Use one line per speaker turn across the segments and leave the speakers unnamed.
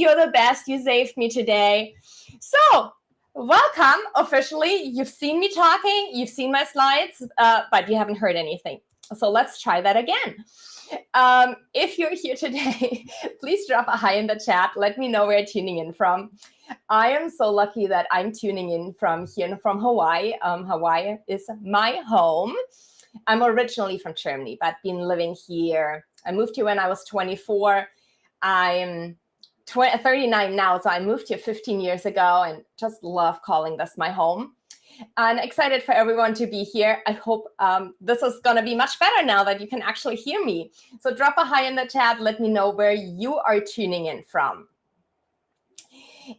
You're the best. You saved me today. So welcome officially. You've seen me talking. You've seen my slides, but you haven't heard anything. So let's try that again. If you're here today, please drop a hi in the chat. Let me know where you're tuning in from. I am so lucky that I'm tuning in from here, from Hawaii. Hawaii is my home. I'm originally from Germany, but been living here. I moved here when I was 24. I'm 39 now, so I moved here 15 years ago and just love calling this my home. I'm excited for everyone to be here. I hope this is going to be much better now that you can actually hear me. So drop a hi in the chat. Let me know where you are tuning in from.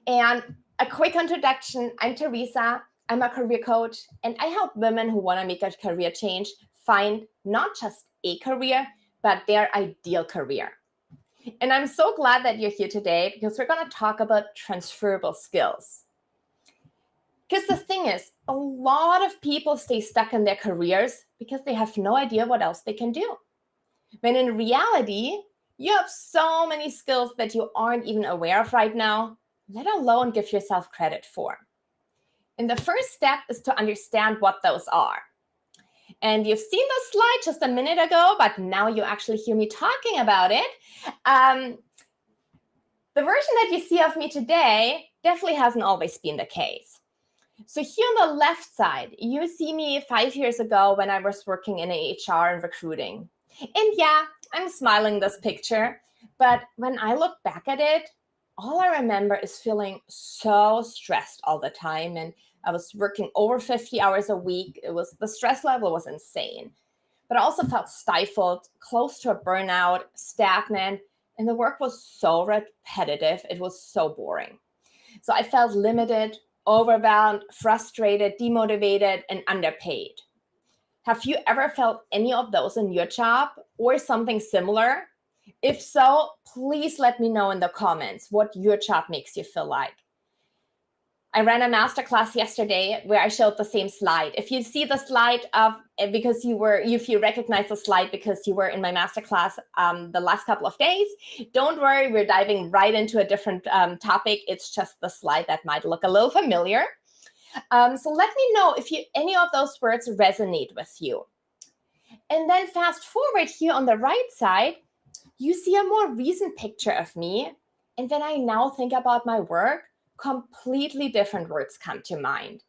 And a quick introduction. I'm Teresa. I'm a career coach, and I help women who want to make a career change find not just a career, but their ideal career. And I'm so glad that you're here today because we're going to talk about transferable skills. Because the thing is, a lot of people stay stuck in their careers because they have no idea what else they can do. When in reality, you have so many skills that you aren't even aware of right now, let alone give yourself credit for. And the first step is to understand what those are. And you've seen the slide just a minute ago, but now you actually hear me talking about it. The version that you see of me today definitely hasn't always been the case. So here on the left side, you see me 5 years ago when I was working in HR and recruiting. And yeah, I'm smiling this picture, but when I look back at it, all I remember is feeling so stressed all the time. And I was working over 50 hours a week. The stress level was insane, but I also felt stifled, close to a burnout, stagnant, and the work was so repetitive. It was so boring. So I felt limited, overwhelmed, frustrated, demotivated, and underpaid. Have you ever felt any of those in your job or something similar? If so, please let me know in the comments what your job makes you feel like. I ran a masterclass yesterday where I showed the same slide. If you see the slide if you recognize the slide because you were in my masterclass the last couple of days, don't worry, we're diving right into a different topic. It's just the slide that might look a little familiar. So let me know if any of those words resonate with you. And then fast forward here on the right side, you see a more recent picture of me. And when I now think about my work, completely different words come to mind.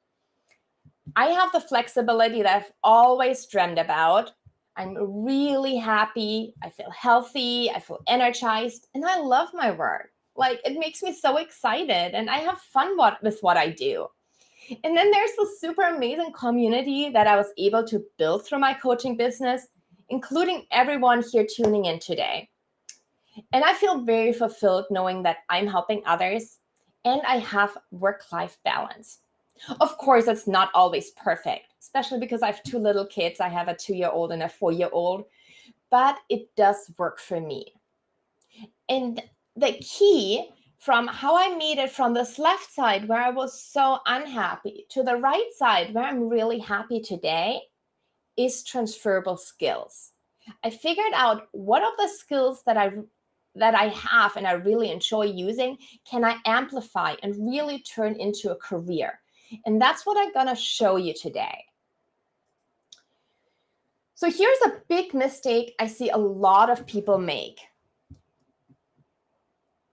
I have the flexibility that I've always dreamed about. I'm really happy. I feel healthy. I feel energized. And I love my work. Like, it makes me so excited. And I have fun with what I do. And then there's the super amazing community that I was able to build through my coaching business, including everyone here tuning in today. And I feel very fulfilled knowing that I'm helping others and I have work-life balance. Of course, it's not always perfect, especially because I have 2 little kids. I have a 2-year-old and a 4-year-old, but it does work for me. And the key from how I made it from this left side where I was so unhappy to the right side where I'm really happy today is transferable skills. I figured out what of the skills that I have and I really enjoy using can I amplify and really turn into a career. And that's what I'm going to show you today. So here's a big mistake I see a lot of people make.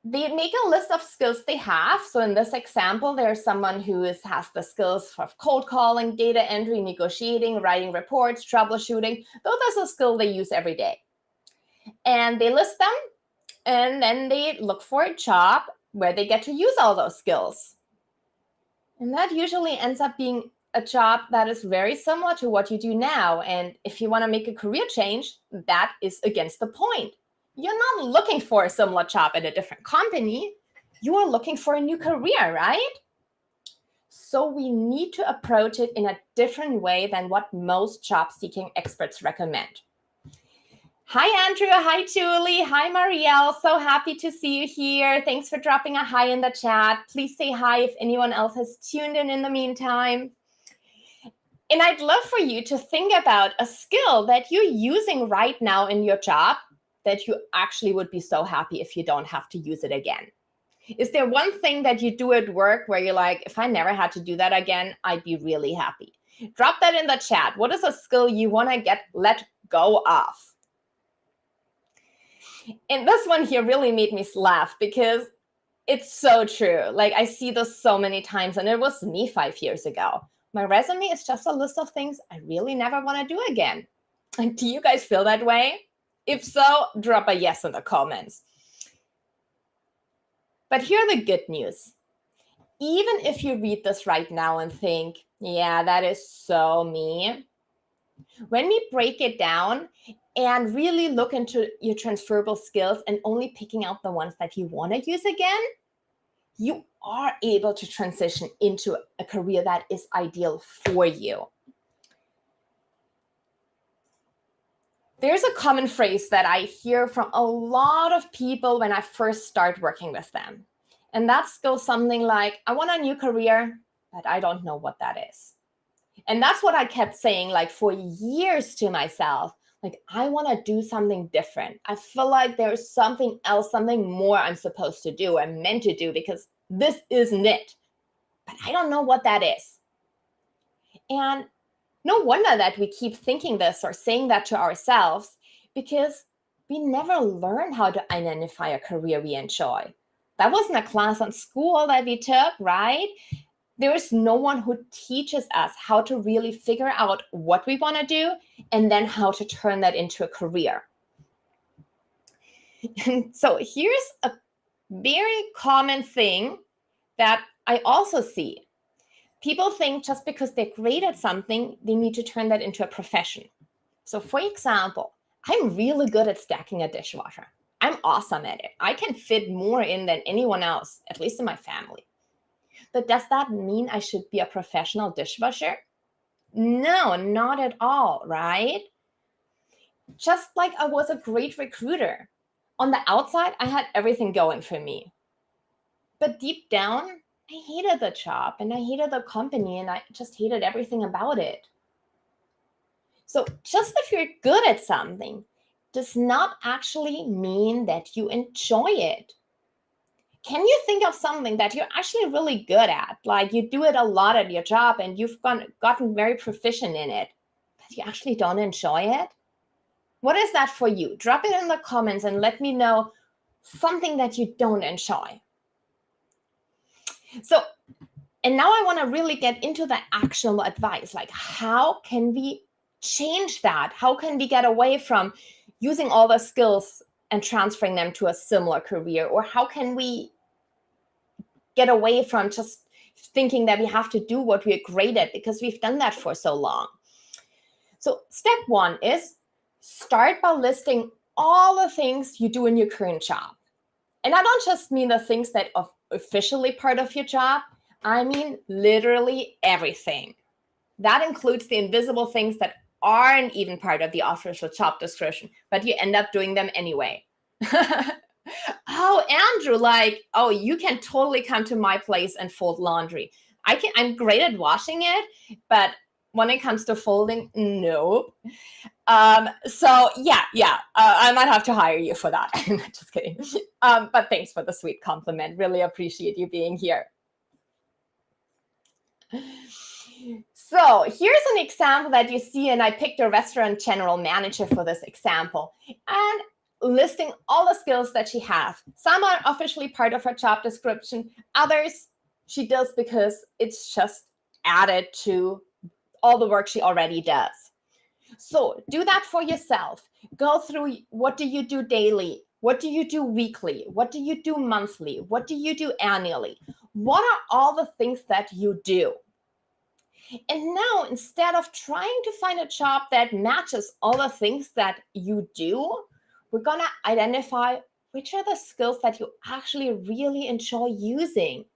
They make a list of skills they have. So in this example, there's someone who has the skills of cold calling, data entry, negotiating, writing reports, troubleshooting. Those are skills they use every day. And they list them, and then they look for a job where they get to use all those skills. And that usually ends up being a job that is very similar to what you do now. And if you want to make a career change, that is against the point. You're not looking for a similar job at a different company. You are looking for a new career, right? So we need to approach it in a different way than what most job-seeking experts recommend. Hi, Andrew. Hi, Julie. Hi, Marielle. So happy to see you here. Thanks for dropping a hi in the chat. Please say hi if anyone else has tuned in the meantime. And I'd love for you to think about a skill that you're using right now in your job that you actually would be so happy if you don't have to use it again. Is there one thing that you do at work where you're like, if I never had to do that again, I'd be really happy? Drop that in the chat. What is a skill you want to let go of? And this one here really made me laugh because it's so true. Like, I see this so many times, and it was me 5 years ago. My resume is just a list of things I really never want to do again. And do you guys feel that way? If so, drop a yes in the comments. But here's the good news. Even if you read this right now and think, yeah, that is so me, when we break it down and really look into your transferable skills and only picking out the ones that you want to use again, you are able to transition into a career that is ideal for you. There's a common phrase that I hear from a lot of people when I first start working with them. And that goes something like, I want a new career, but I don't know what that is. And that's what I kept saying like for years to myself. Like, I want to do something different. I feel like there's something else, something more I'm supposed to do, I'm meant to do, because this isn't it. But I don't know what that is. And no wonder that we keep thinking this or saying that to ourselves, because we never learn how to identify a career we enjoy. That wasn't a class in school that we took, right? There is no one who teaches us how to really figure out what we want to do and then how to turn that into a career. And so here's a very common thing that I also see. People think just because they're great at something, they need to turn that into a profession. So for example, I'm really good at stacking a dishwasher. I'm awesome at it. I can fit more in than anyone else, at least in my family. But does that mean I should be a professional dishwasher? No, not at all, right? Just like I was a great recruiter. On the outside, I had everything going for me. But deep down, I hated the job and I hated the company and I just hated everything about it. So just if you're good at something does not actually mean that you enjoy it. Can you think of something that you're actually really good at? Like you do it a lot at your job and you've gotten very proficient in it, but you actually don't enjoy it? What is that for you? Drop it in the comments and let me know something that you don't enjoy. So, and now I want to really get into the actionable advice. Like, how can we change that? How can we get away from using all the skills and transferring them to a similar career? Or how can we get away from just thinking that we have to do what we're great at because we've done that for so long? So step one is start by listing all the things you do in your current job. And I don't just mean the things that are officially part of your job. I mean literally everything. That includes the invisible things that aren't even part of the official job description, but you end up doing them anyway. Oh, Andrew, oh, you can totally come to my place and fold laundry. I'm great at washing it, but when it comes to folding, no. So yeah, I might have to hire you for that. Just kidding. But thanks for the sweet compliment. Really appreciate you being here. So here's an example that you see, and I picked a restaurant general manager for this example, and listing all the skills that she has. Some are officially part of her job description. Others she does because it's just added to all the work she already does. So do that for yourself. Go through, what do you do daily? What do you do weekly? What do you do monthly? What do you do annually? What are all the things that you do? And now, instead of trying to find a job that matches all the things that you do, we're going to identify which are the skills that you actually really enjoy using.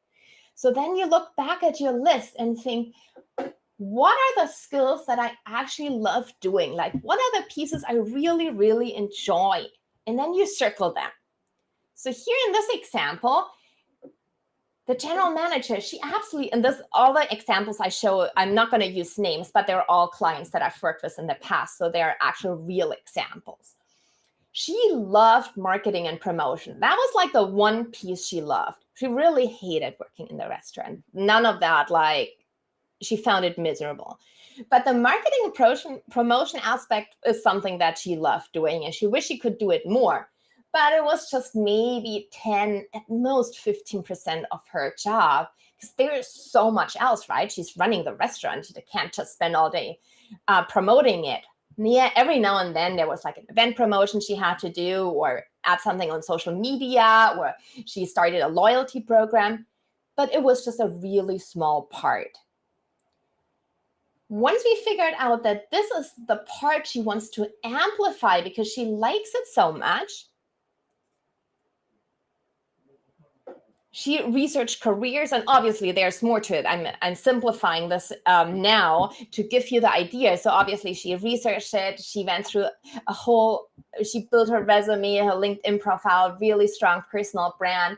So then you look back at your list and think, what are the skills that I actually love doing? Like, what are the pieces I really, really enjoy? And then you circle them. So here in this example, the general manager, she absolutely, and this, all the examples I show, I'm not going to use names, but they're all clients that I've worked with in the past. So they're actual real examples. She loved marketing and promotion. That was like the one piece she loved. She really hated working in the restaurant. None of that, like, she found it miserable. But the marketing and promotion aspect is something that she loved doing, and she wished she could do it more. But it was just maybe 10, at most 15% of her job, because there is so much else, right? She's running the restaurant. She can't just spend all day promoting it. Yeah, every now and then there was like an event promotion she had to do, or add something on social media, or she started a loyalty program, but it was just a really small part. Once we figured out that this is the part she wants to amplify because she likes it so much, she researched careers, and obviously there's more to it. I'm simplifying this now to give you the idea. So obviously she researched it. She went through she built her resume, her LinkedIn profile, really strong personal brand,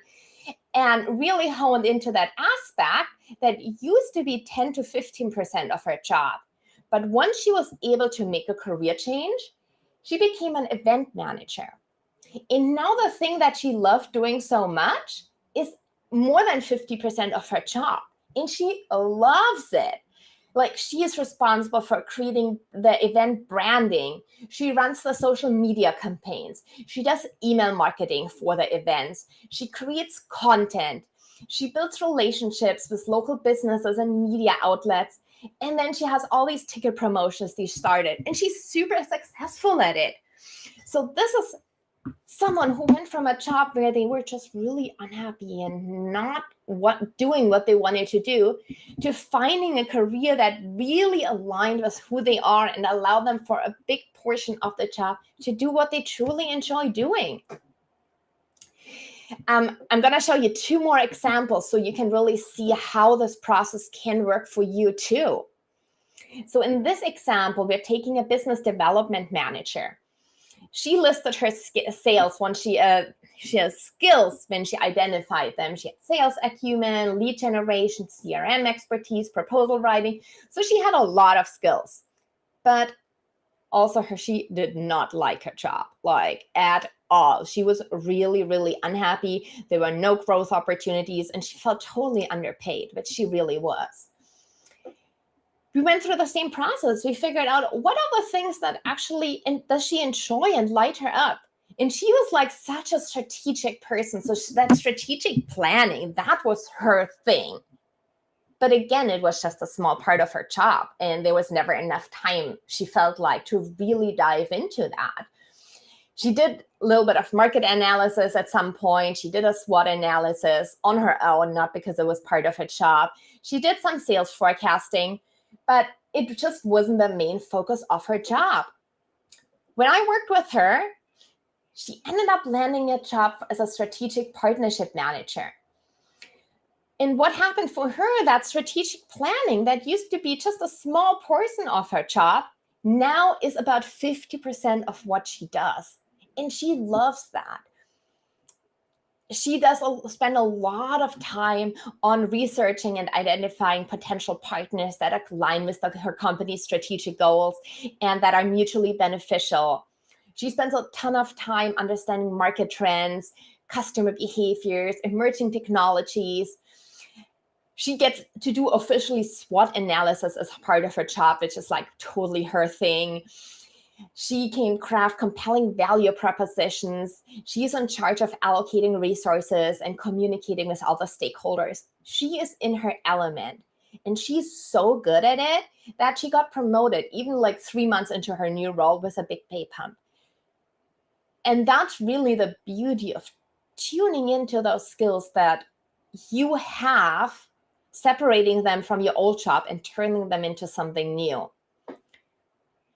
and really honed into that aspect that used to be 10 to 15% of her job. But once she was able to make a career change, she became an event manager. And now the thing that she loved doing so much is more than 50% of her job. And she loves it. Like, she is responsible for creating the event branding. She runs the social media campaigns. She does email marketing for the events. She creates content. She builds relationships with local businesses and media outlets. And then she has all these ticket promotions she started. And she's super successful at it. So this is someone who went from a job where they were just really unhappy and not doing what they wanted to do, to finding a career that really aligned with who they are and allowed them for a big portion of the job to do what they truly enjoy doing. I'm going to show you 2 more examples so you can really see how this process can work for you too. So in this example, we're taking a business development manager. She listed her sales when she has skills when she identified them. She had sales acumen, lead generation, CRM expertise, proposal writing. So she had a lot of skills. But also she did not like her job, like at all. She was really, really unhappy. There were no growth opportunities, and she felt totally underpaid, but she really was. We went through the same process. We figured out what are the things that actually does she enjoy and light her up. And she was like such a strategic person. So that strategic planning, that was her thing. But again, it was just a small part of her job. And there was never enough time, she felt like, to really dive into that. She did a little bit of market analysis at some point. She did a SWOT analysis on her own, not because it was part of her job. She did some sales forecasting, but it just wasn't the main focus of her job. When I worked with her, she ended up landing a job as a strategic partnership manager. And what happened for her, that strategic planning that used to be just a small portion of her job, now is about 50% of what she does. And she loves that. She does spend a lot of time on researching and identifying potential partners that align with her company's strategic goals and that are mutually beneficial. She spends a ton of time understanding market trends, customer behaviors, emerging technologies. She gets to do officially SWOT analysis as part of her job, which is like totally her thing. She can craft compelling value propositions. She's in charge of allocating resources and communicating with all the stakeholders. She is in her element. And she's so good at it that she got promoted even like 3 months into her new role with a big pay pump. And that's really the beauty of tuning into those skills that you have, separating them from your old job and turning them into something new.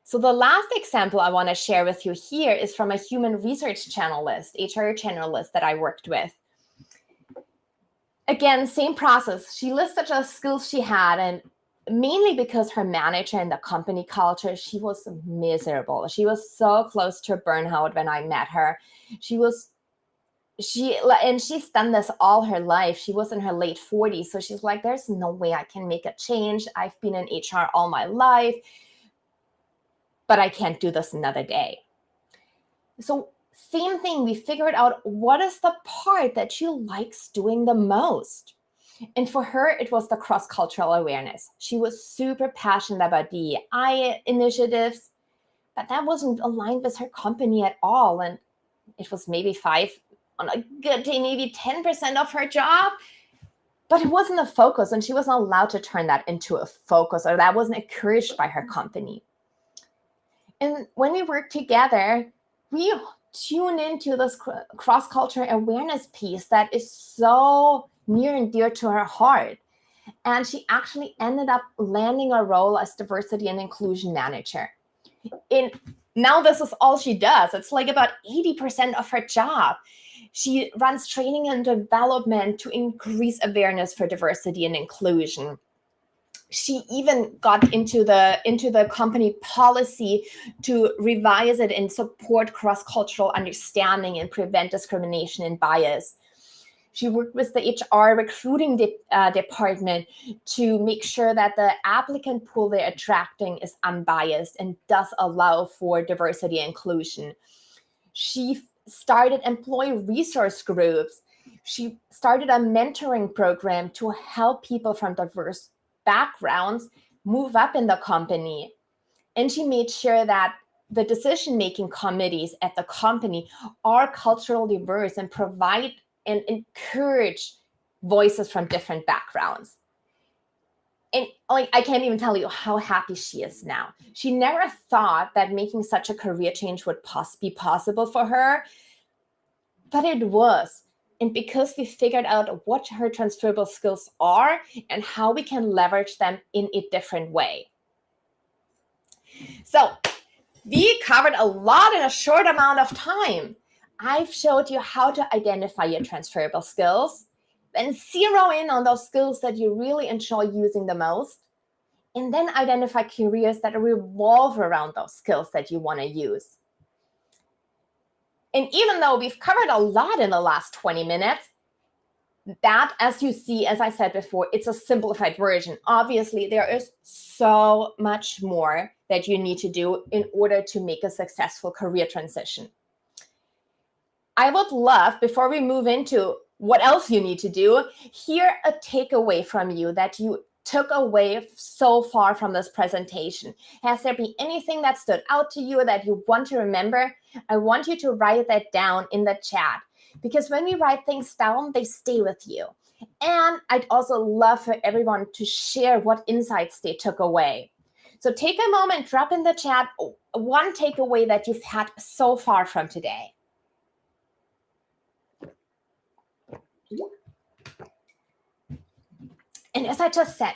So the last example I want to share with you here is from a human research generalist, HR generalist that I worked with. Again, same process. She listed the skills she had, and mainly because her manager and the company culture, she was miserable. She was so close to burnout when I met her. She's done this all her life. She was in her late 40s. So she's like, there's no way I can make a change. I've been in HR all my life, but I can't do this another day. So Same thing, we figured out what is the part that she likes doing the most. And for her, it was the cross-cultural awareness. She was super passionate about DEI initiatives, but that wasn't aligned with her company at all. And it was maybe on a good day, maybe 10% of her job, but it wasn't a focus, and she wasn't allowed to turn that into a focus, or that wasn't encouraged by her company. And when we work together, we tune into this cross-cultural awareness piece that is so near and dear to her heart. And she actually ended up landing a role as diversity and inclusion manager. Now this is all she does. It's like about 80% of her job. She runs training and development to increase awareness for diversity and inclusion. She even got into the company policy to revise it and support cross-cultural understanding and prevent discrimination and bias. She worked with the HR recruiting department to make sure that the applicant pool they're attracting is unbiased and does allow for diversity and inclusion. She started employee resource groups. She started a mentoring program to help people from diverse backgrounds move up in the company. And she made sure that the decision-making committees at the company are culturally diverse and provide and encourage voices from different backgrounds. And I can't even tell you how happy she is now. She never thought that making such a career change would be possible for her, but it was. And because we figured out what her transferable skills are and how we can leverage them in a different way. So we covered a lot in a short amount of time. I've showed you how to identify your transferable skills, then zero in on those skills that you really enjoy using the most, and then identify careers that revolve around those skills that you want to use. And even though we've covered a lot in the last 20 minutes, that, as you see, as I said before, it's a simplified version. Obviously, there is so much more that you need to do in order to make a successful career transition. I would love, before we move into what else you need to do, hear a takeaway from you that you took away so far from this presentation. Has there been anything that stood out to you that you want to remember? I want you to write that down in the chat, because when we write things down, they stay with you. And I'd also love for everyone to share what insights they took away. So take a moment, drop in the chat one takeaway that you've had so far from today. And as I just said,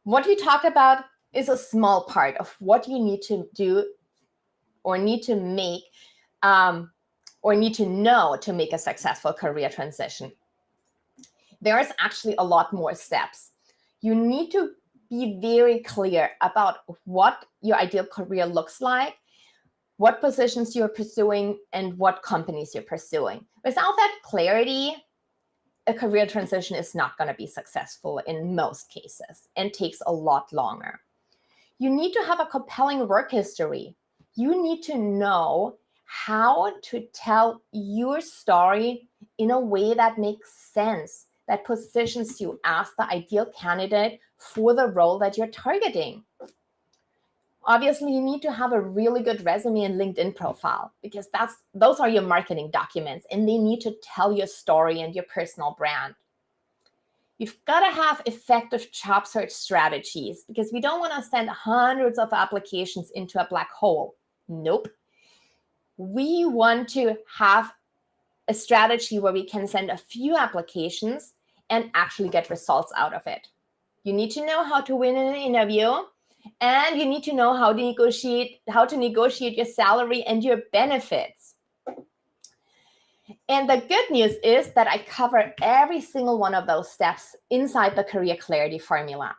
what we talk about is a small part of what you need to do or need to make or need to know to make a successful career transition. There is actually a lot more steps. You need to be very clear about what your ideal career looks like, what positions you're pursuing, and what companies you're pursuing. Without that clarity, a career transition is not going to be successful in most cases and takes a lot longer. You need to have a compelling work history. You need to know how to tell your story in a way that makes sense, that positions you as the ideal candidate for the role that you're targeting. Obviously, you need to have a really good resume and LinkedIn profile, because those are your marketing documents, and they need to tell your story and your personal brand. You've got to have effective job search strategies, because we don't want to send hundreds of applications into a black hole. Nope. We want to have a strategy where we can send a few applications and actually get results out of it. You need to know how to win an interview, and you need to know how to negotiate your salary and your benefits. And the good news is that I cover every single one of those steps inside the Career Clarity Formula.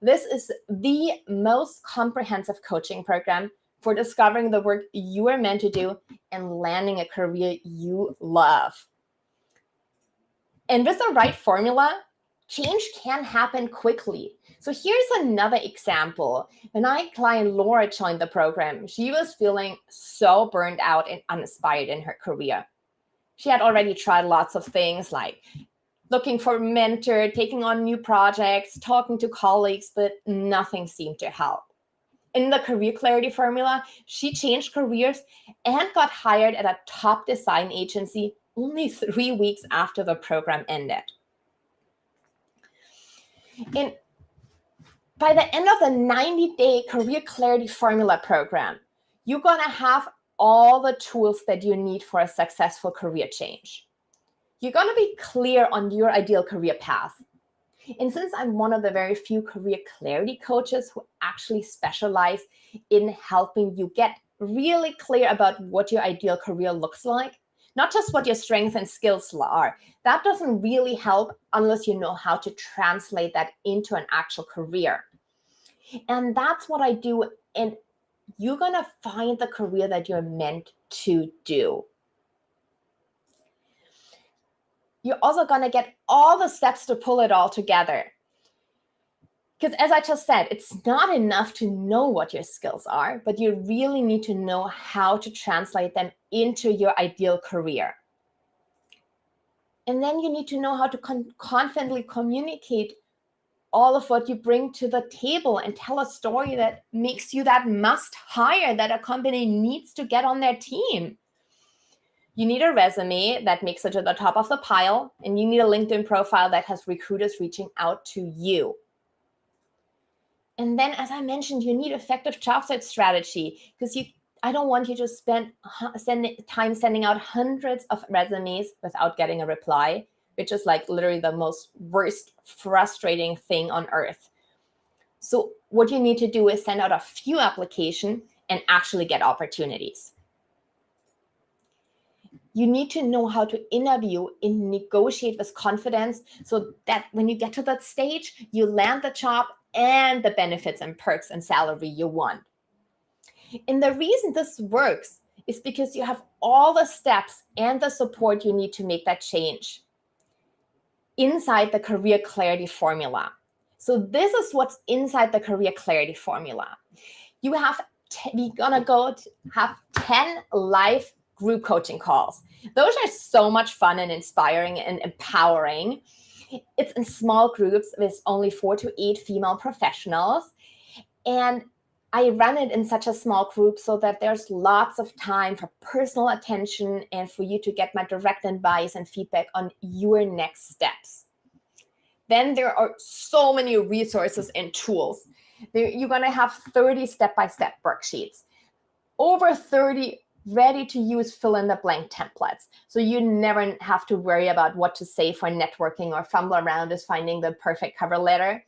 This is the most comprehensive coaching program for discovering the work you are meant to do and landing a career you love. And with the right formula, change can happen quickly. So here's another example. When my client Laura joined the program, she was feeling so burned out and uninspired in her career. She had already tried lots of things like looking for a mentor, taking on new projects, talking to colleagues, but nothing seemed to help. In the Career Clarity Formula, she changed careers and got hired at a top design agency only 3 weeks after the program ended. And by the end of the 90-day Career Clarity Formula program, you're going to have all the tools that you need for a successful career change. You're going to be clear on your ideal career path. And since I'm one of the very few career clarity coaches who actually specialize in helping you get really clear about what your ideal career looks like, not just what your strengths and skills are, that doesn't really help unless you know how to translate that into an actual career. And that's what I do. And you're going to find the career that you're meant to do. You're also going to get all the steps to pull it all together. Because as I just said, it's not enough to know what your skills are, but you really need to know how to translate them into your ideal career. And then you need to know how to confidently communicate all of what you bring to the table and tell a story that makes you that must hire that a company needs to get on their team. You need a resume that makes it to the top of the pile, and you need a LinkedIn profile that has recruiters reaching out to you. And then, as I mentioned, you need effective job search strategy, because I don't want you to spend time sending out hundreds of resumes without getting a reply, which is like literally the most worst, frustrating thing on earth. So what you need to do is send out a few applications and actually get opportunities. You need to know how to interview and negotiate with confidence so that when you get to that stage, you land the job and the benefits and perks and salary you want. And the reason this works is because you have all the steps and the support you need to make that change inside the Career Clarity Formula. So this is what's inside the Career Clarity Formula. We're gonna have 10 live group coaching calls. Those are so much fun and inspiring and empowering. It's in small groups with only 4 to 8 female professionals. And I run it in such a small group so that there's lots of time for personal attention and for you to get my direct advice and feedback on your next steps. Then there are so many resources and tools. You're going to have 30 step-by-step worksheets, over 30 ready-to-use fill-in-the-blank templates. So you never have to worry about what to say for networking or fumble around as finding the perfect cover letter.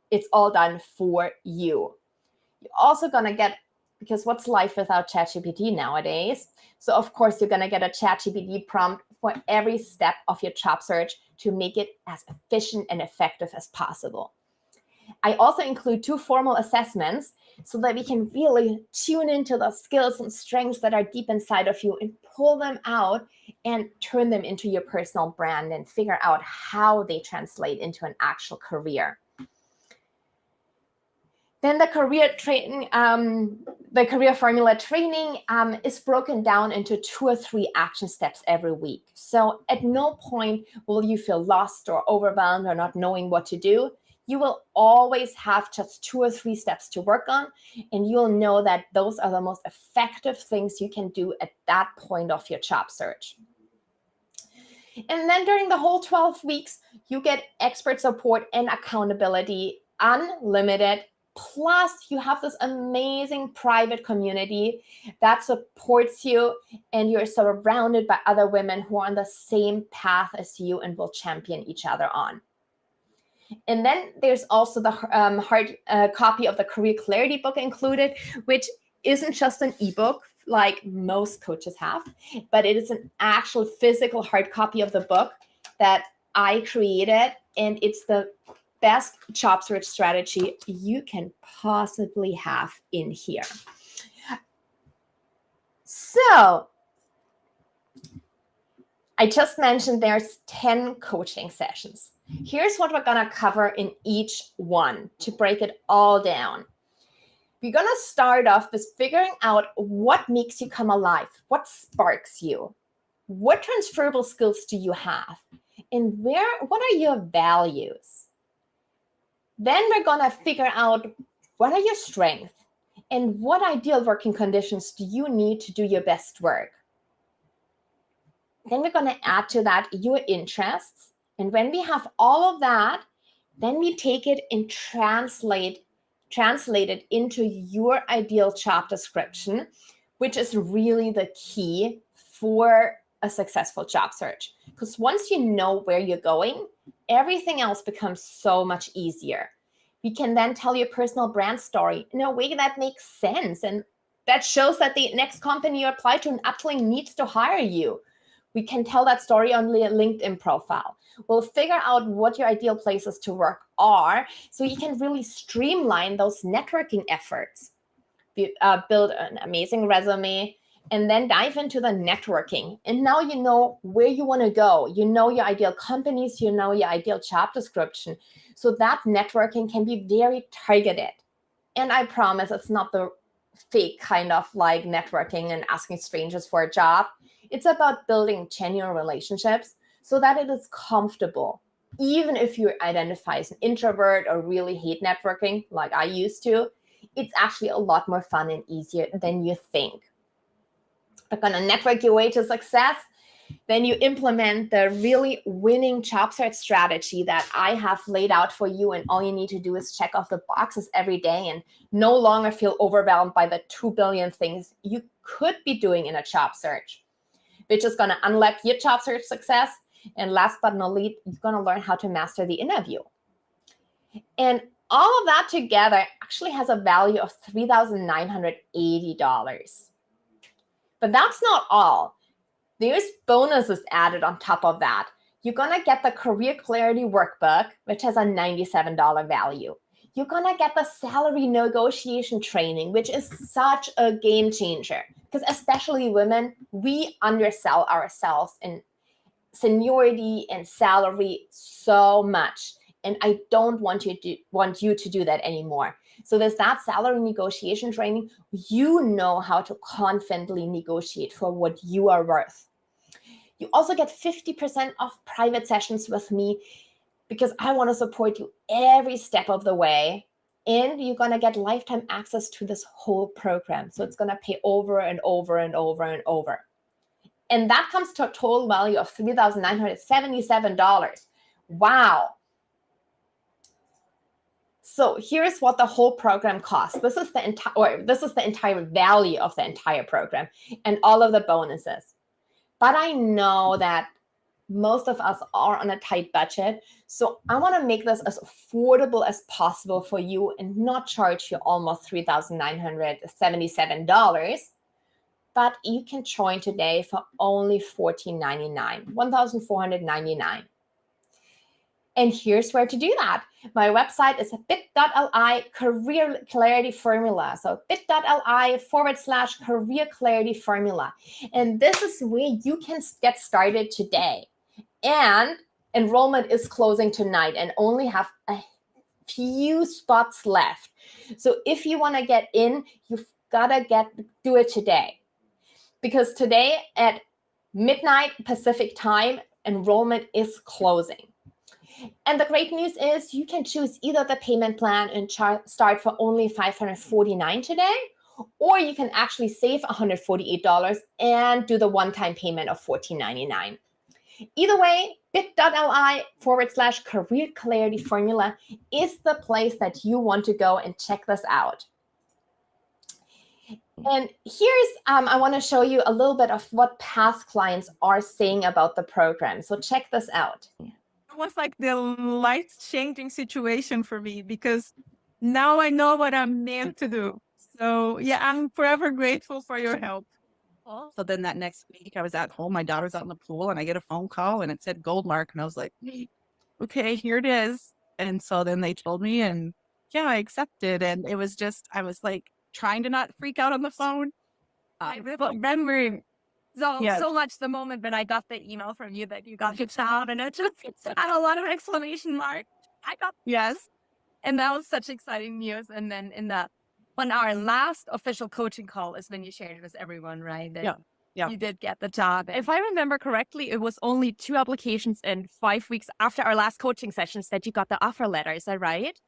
It's all done for you. You're also going to get, because what's life without ChatGPT nowadays? So of course, you're going to get a ChatGPT prompt for every step of your job search to make it as efficient and effective as possible. I also include 2 formal assessments so that we can really tune into the skills and strengths that are deep inside of you and pull them out and turn them into your personal brand and figure out how they translate into an actual career. Then the career training, the career formula training is broken down into 2 or 3 action steps every week. So at no point will you feel lost or overwhelmed or not knowing what to do. You will always have just 2 or 3 steps to work on, and you'll know that those are the most effective things you can do at that point of your job search. And then during the whole 12 weeks, you get expert support and accountability, unlimited. Plus, you have this amazing private community that supports you, and you're surrounded by other women who are on the same path as you and will champion each other on. And then there's also the hard copy of the Career Clarity book included, which isn't just an ebook like most coaches have, but it is an actual physical hard copy of the book that I created, and it's the best job search strategy you can possibly have in here. So I just mentioned there's 10 coaching sessions. Here's what we're going to cover in each one to break it all down. We're going to start off with figuring out what makes you come alive, what sparks you, what transferable skills do you have, and what are your values. Then we're going to figure out what are your strengths and what ideal working conditions do you need to do your best work. Then we're going to add to that your interests. And when we have all of that, then we take it and translate it into your ideal job description, which is really the key for a successful job search. Because once you know where you're going, everything else becomes so much easier. We can then tell your personal brand story in a way that makes sense and that shows that the next company you apply to actually needs to hire you. We can tell that story on the LinkedIn profile. We'll figure out what your ideal places to work are so you can really streamline those networking efforts. Build an amazing resume and then dive into the networking. And now you know where you want to go. You know your ideal companies, you know your ideal job description. So that networking can be very targeted. And I promise it's not the fake kind of like networking and asking strangers for a job. It's about building genuine relationships so that it is comfortable. Even if you identify as an introvert or really hate networking, like I used to, it's actually a lot more fun and easier than you think. You're going to network your way to success. Then you implement the really winning job search strategy that I have laid out for you. And all you need to do is check off the boxes every day and no longer feel overwhelmed by the 2 billion things you could be doing in a job search, which is going to unlock your job search success. And last but not least, you're going to learn how to master the interview. And all of that together actually has a value of $3,980. But that's not all. There's bonuses added on top of that. You're going to get the Career Clarity Workbook, which has a $97 value. You're going to get the salary negotiation training, which is such a game changer. Because especially women, we undersell ourselves in seniority and salary so much. And I don't want you to do that anymore. So there's that salary negotiation training. You know how to confidently negotiate for what you are worth. You also get 50% off private sessions with me because I want to support you every step of the way. And you're going to get lifetime access to this whole program. So it's going to pay over and over and over and over. And that comes to a total value of $3,977. Wow. So here's what the whole program costs. This is the entire value of the entire program and all of the bonuses. But I know that most of us are on a tight budget. So I want to make this as affordable as possible for you and not charge you almost $3,977. But you can join today for only $1,499, $1,499. And here's where to do that. My website is bit.ly Career Clarity Formula. So bit.ly/Career Clarity Formula. And this is where you can get started today. And enrollment is closing tonight and only have a few spots left. So if you want to get in, you've got to do it today. Because today at midnight Pacific time, enrollment is closing. And the great news is you can choose either the payment plan and start for only $549 today, or you can actually save $148 and do the one-time payment of $14.99. Either way, bit.ly/Career Clarity Formula is the place that you want to go and check this out. And here's, I want to show you a little bit of what past clients are saying about the program. So check this out.
It was like the life-changing situation for me because now I know what I'm meant to do. So yeah, I'm forever grateful for your help. So then that next week I was at home, my daughter's out in the pool and I get a phone call and it said gold mark. And I was like, okay, here it is. And so then they told me and yeah, I accepted. And it was just, I was like trying to not freak out on the phone. I remember
So much the moment when I got the email from you that you got your job, and it just had a lot of exclamation mark. I got and that was such exciting news. And then on our last official coaching call is when you shared it with everyone, right? That you did get the job.
If I remember correctly, it was only 2 applications and 5 weeks after our last coaching sessions that you got the offer letter. Is that right?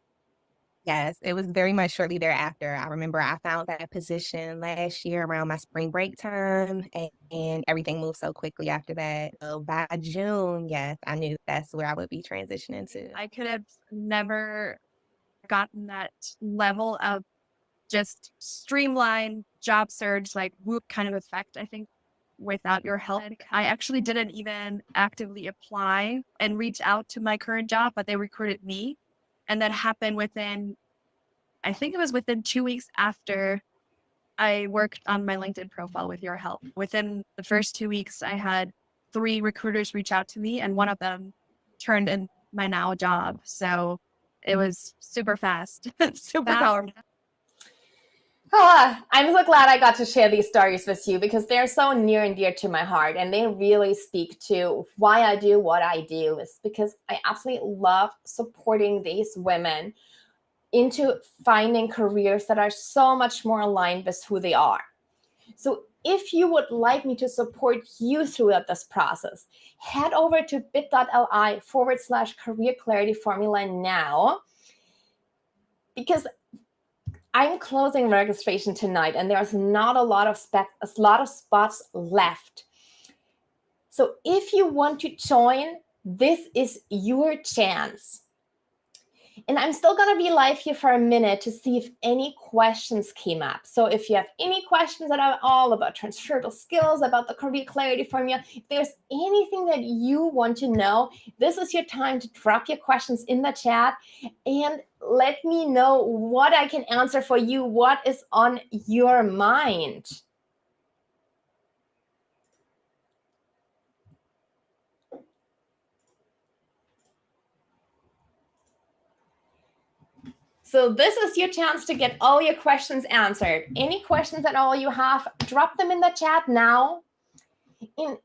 Yes, it was very much shortly thereafter. I remember I found that position last year around my spring break time, and everything moved so quickly after that. So by June, yes, I knew that's where I would be transitioning to.
I could have never gotten that level of just streamlined job search, like whoop kind of effect, I think, without your help. I actually didn't even actively apply and reach out to my current job, but they recruited me. And that happened I think it was within 2 weeks after I worked on my LinkedIn profile with your help. Within the first 2 weeks, I had 3 recruiters reach out to me, and one of them turned in my now job. So it was super fast, super powerful.
Oh, I'm so glad I got to share these stories with you because they're so near and dear to my heart, and they really speak to why I do what I do. Is because I absolutely love supporting these women into finding careers that are so much more aligned with who they are. So if you would like me to support you throughout this process, head over to bit.li/career clarity formula now, because I'm closing registration tonight and there's not a lot of spots left. So if you want to join, this is your chance. And I'm still going to be live here for a minute to see if any questions came up. So if you have any questions that are all about transferable skills, about the career clarity formula, if there's anything that you want to know, this is your time to drop your questions in the chat and let me know what I can answer for you, what is on your mind. So this is your chance to get all your questions answered. Any questions at all you have, drop them in the chat now. And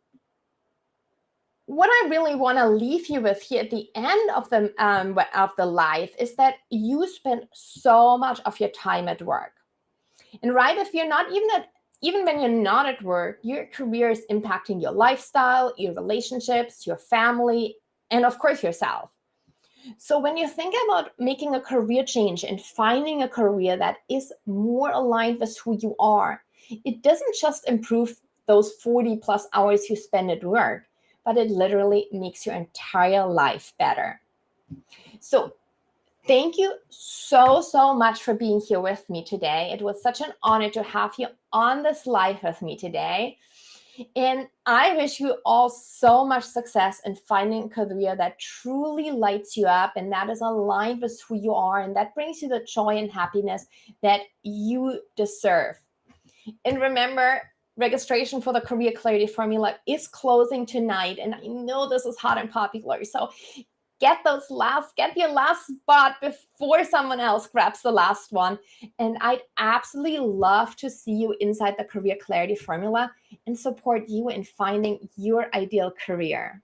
what I really want to leave you with here at the end of the live is that you spend so much of your time at work. And right, if you're not even when you're not at work, your career is impacting your lifestyle, your relationships, your family, and of course yourself. So when you think about making a career change and finding a career that is more aligned with who you are, it doesn't just improve those 40 plus hours you spend at work, but it literally makes your entire life better. So thank you so much for being here with me today. It was such an honor to have you on this live with me today. And I wish you all so much success in finding a career that truly lights you up and that is aligned with who you are and that brings you the joy and happiness that you deserve. And remember, registration for the Career Clarity Formula is closing tonight. And I know this is hot and popular. So get your last spot before someone else grabs the last one. And I'd absolutely love to see you inside the Career Clarity Formula and support you in finding your ideal career.